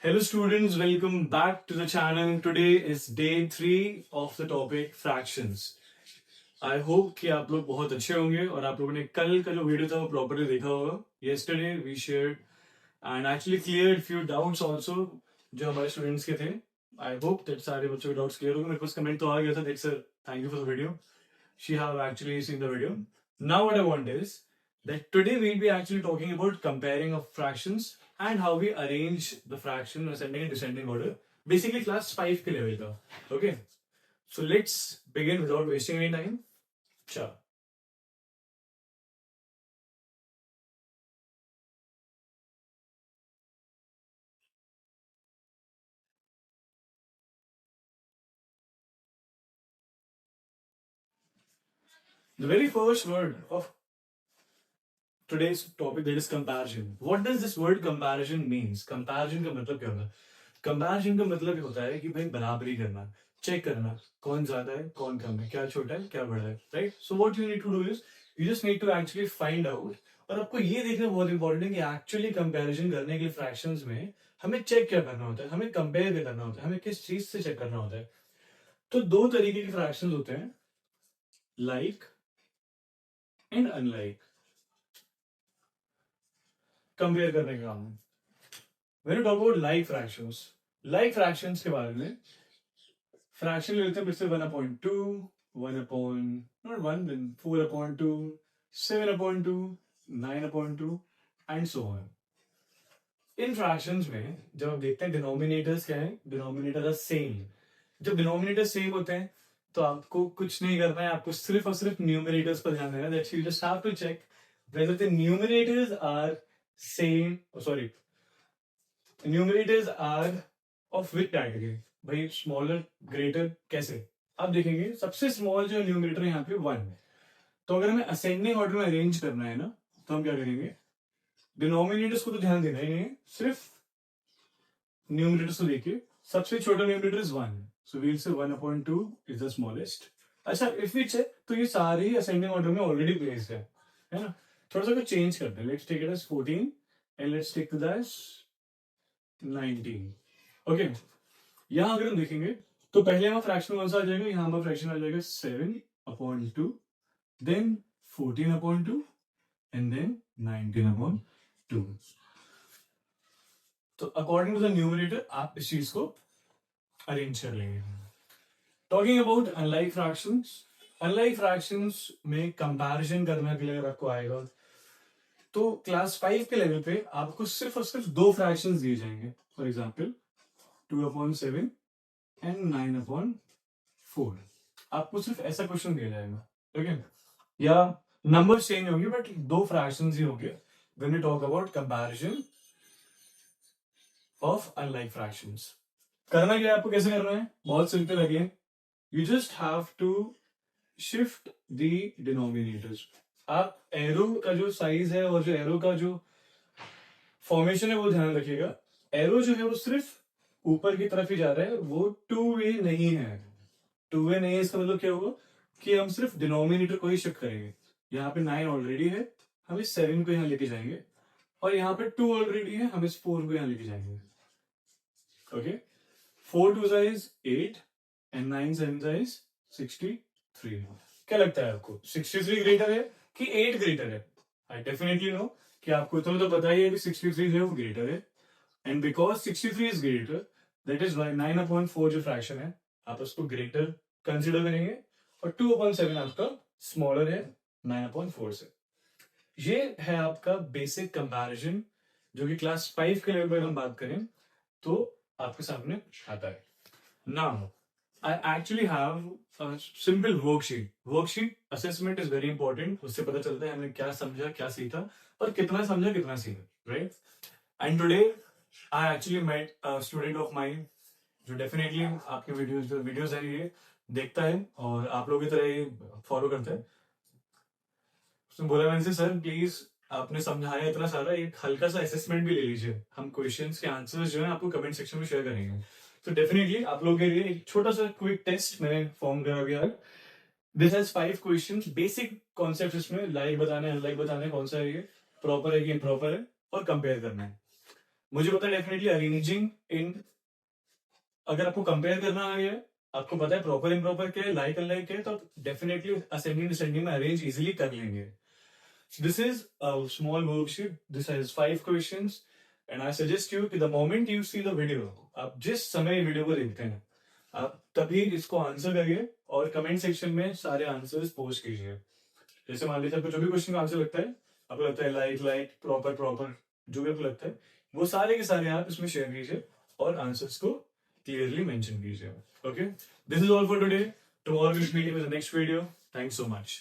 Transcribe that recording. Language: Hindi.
Hello students, welcome back to the channel. Today is day 3 of the topic fractions. I hope कि आप लोग बहुत अच्छे होंगे और आप लोगों ने कल का जो वीडियो था वो प्रॉपर्ली देखा होगा. Yesterday we shared and actually cleared few doubts also जो हमारे स्टूडेंट्स के थे. I hope that सारे बच्चों के डाउट्स क्लियर हो गए. मेरे पास कमेंट तो आ गया था that sir thank you for the video. She have actually seen the video. Now what I want is that today we'll be actually talking about comparing of fractions and how we arrange the fraction ascending and descending order. Basically class 5 के level का. Okay. So let's begin without wasting any time. Sure. The very first word of today's topic that is comparison. What does this word comparison means? Comparison का मतलब क्या होता है? Comparison का मतलब ये होता है कि भाई बराबरी करना, चेक करना, कौन ज्यादा है, कौन कम है, क्या छोटा है, क्या बड़ा है, right? So what you need to do is you just need to actually find out. और आपको ये देखना बहुत इंपॉर्टेंट है कि एक्चुअली कंपैरिजन करने के लिए फ्रैक्शंस में हमें चेक क्या करना होता है, हमें कंपेयर करना होता है, हमें किस चीज से चेक करना होता है. तो दो तरीके के फ्रैक्शंस होते हैं, लाइक एंड अनलाइक. कंपेयर करने का काम. When you talk about like fractions के बारे में फ्रैक्शन ले लेते हैं. फिर 1/2, 1 not 1 then 4/2, 7/2, 9/2 and so on. In fractions में जब आप देखते हैं डिनोमिनेटर्स क्या है, डिनोमिनेटर आर सेम. जब डिनोमिनेटर सेम होते हैं तो आपको कुछ नहीं करना है, आपको सिर्फ और सिर्फ न्यूमरेटर्स पर ध्यान देना है. That's you just have to check whether the numerators are same, sorry, numerators are of which category. भाई स्मॉलर ग्रेटर कैसे आप देखेंगे. सबसे स्मॉल जो न्यूमरेटर है यहाँ पे 1 है. तो अगर हमें असेंडिंग ऑर्डर में अरेंज करना है ना, तो हम क्या करेंगे, डिनोमिनेटर्स को तो ध्यान देना ही नहीं है, सिर्फ न्यूमरेटर्स को देखिए. सबसे छोटा numerator is 1, so we'll say 1/2 is the smallest. अच्छा, इफ वी चेक तो ये सारे ही असेंडिंग ऑर्डर में ऑलरेडी प्लेस्ड है ना. थोड़ा सा कुछ चेंज करते हैं. Let's take it as 14 and let's take it as 19. Okay. यहां अगर हम देखेंगे तो पहले हमारा फ्रैक्शन कौन सा आ जाएगा, यहां हमारा फ्रैक्शन आ जाएगा 7/2, देन 14/2 एंड देन 19/2. तो अकॉर्डिंग टू द न्यूमरेटर आप इस चीज को अरेंज कर लेंगे. टॉकिंग अबाउट अनलाइक फ्रैक्शंस में कंपैरिजन करने के लिए अगर आपको आएगा तो क्लास 5 के लेवल पे आपको सिर्फ और सिर्फ दो फ्रैक्शंस दिए जाएंगे. For example 2/7 and 9/4. आपको सिर्फ ऐसा क्वेश्चन दिया जाएगा. ठीक है, या नंबर चेंज होंगे बट दो फ्रैक्शंस ही होंगे when we talk about comparison of unlike fractions. करना क्या है, आपको कैसे करना है, बहुत simple. Again you just have to shift the denominators. आप एरो का जो साइज है और जो एरो का जो फॉर्मेशन है वो ध्यान रखिएगा. एरो जो है वो सिर्फ ऊपर की तरफ ही जा रहा है, वो टू वे नहीं है. टू वे नहीं है इसका मतलब क्या होगा कि हम सिर्फ डिनोमिनेटर को ही शिफ्ट करेंगे. यहाँ पे 9 ऑलरेडी है, हम इस 7 को यहाँ लेके जाएंगे, और यहाँ पे 2 ऑलरेडी है, हम इस 4 को यहाँ लेके जाएंगे. ओके. 4 2 is 8 and 9 7 is 63. क्या लगता है आपको, 63 ग्रेटर है कि 8 ग्रेटर है? आई डेफिनेटली नो कि आपको इतना तो पता ही है कि 63 जो है वो ग्रेटर है. And because 63 is greater, that is why 9/4 जो फ्रैक्शन है आप उसको ग्रेटर कंसिडर करेंगे, और 2/7 आपका स्मॉलर है 9/4 से. ये है आपका बेसिक कंपैरिजन जो कि क्लास 5 के लेवल पर हम बात करें तो आपके सामने आता है. Now I actually have a simple worksheet. Worksheet assessment is very important. उससे पता चलता है हमने क्या समझा, क्या सीखा, और कितना समझा, कितना सीखा, right? And today I actually met a student of mine जो definitely आपके वीडियोस है ये देखता है और आप लोगों की तरह ही फॉलो करता है. उसने बोला मैंने से, सर प्लीज आपने समझाया इतना सारा, एक हल्का सा असेसमेंट भी ले लीजिए. हम क्वेश्चंस के आंसर्स जो है आपको कमेंट सेक्शन में शेयर करेंगे. तो डेफिनेटली आप लोगों के लिए एक छोटा सा क्विक टेस्ट मैंने फॉर्म करा गया है. This has 5 questions, basic concept इसमें लाइक बताना है, अनलाइक बताना है, कौन सा है ये प्रॉपर है कि इम्प्रॉपर है, और कंपेयर करना है. मुझे पता है डेफिनेटली अरेंजिंग इन, अगर आपको कंपेयर करना है, आपको पता है प्रॉपर इम्प्रॉपर क्या है, लाइक अनलाइक क्या है, तो डेफिनेटली असेंडिंग डिसेंडिंग में अरेंज इजीली कर लेंगे. This is a small worksheet. This has 5 questions, and I suggest you कि the moment you see the video, आप जिस समय वीडियो को देखते हैं, आप तभी इसको आंसर करिए और कमेंट सेक्शन में सारे आंसर्स पोस्ट कीजिए. जैसे मान लीजिए आपको जो भी क्वेश्चन का आंसर लगता है, आपको लगता है लाइक प्रॉपर प्रॉपर, जो भी आपको लगता है वो सारे के सारे आप इसमें शेयर कीजिए और आंसर्स को क्लियरली मेंशन कीजिए. Okay, this is all for today. Tomorrow will meet with the next video. Thanks so much.